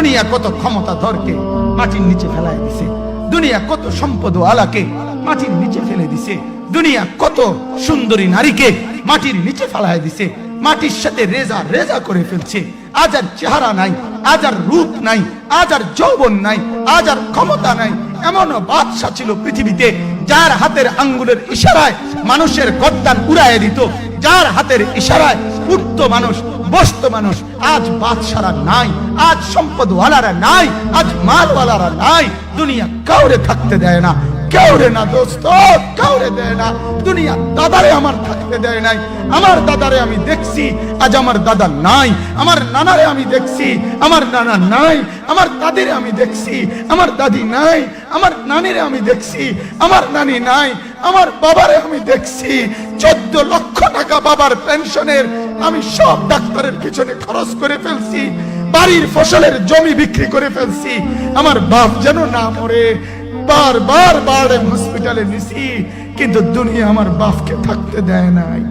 দুনিয়া কত ক্ষমতাধরকে মাটির নিচে ফেলায় দিছে, দুনিয়া কত সম্পদ আলাকে মাটির নিচে ফেলে দিছে, দুনিয়া কত সুন্দরী নারীকে মাটির নিচে ফেলায় দিছে, মাটির সাথে রেজা রেজা করে ফেলছে। আজ আর চেহারা নাই, আজ আর রূপ নাই, আজ আর যৌবন নাই, আজ আর ক্ষমতা নাই। এমন বাদশা ছিল পৃথিবীতে যার হাতের আঙ্গুলের ইশারায় মানুষের গর্দান উড়াইয়ে দিত, যার হাতের ইশারায় উঠতো মানুষ, বসতো মানুষ। আজ বাদশারা নাই, আজ সম্পদওয়ালারা নাই, আজ মালওয়ালারা নাই। দুনিয়া কাউরে থাকতে দেয় না, কাউরে না দোস্ত, কাউরে দেয় না। দুনিয়া দাদারে আমার থাকতে দেয় নাই। আমার দাদারে আমি দেখছি, আজ আমার দাদা নাই। আমার নানারে আমি দেখছি, আমার নানা নাই। আমার দাদিরে আমি দেখছি, আমার দাদি নাই। আমার নানিরে আমি দেখছি, আমার নানি নাই। আমার বাবারে আমি দেখছি, 14 লক্ষ টাকা বাবার পেনশনের আমি সব ডাক্তারের পিছনে খরচ করে ফেলছি, বাড়ির ফসলের জমি বিক্রি করে ফেলছি। আমার বাপ যেন না মরে বারবার হসপিটালে নিছি, কিন্তু দুনিয়া আমার বাপকে থাকতে দেয় নাই।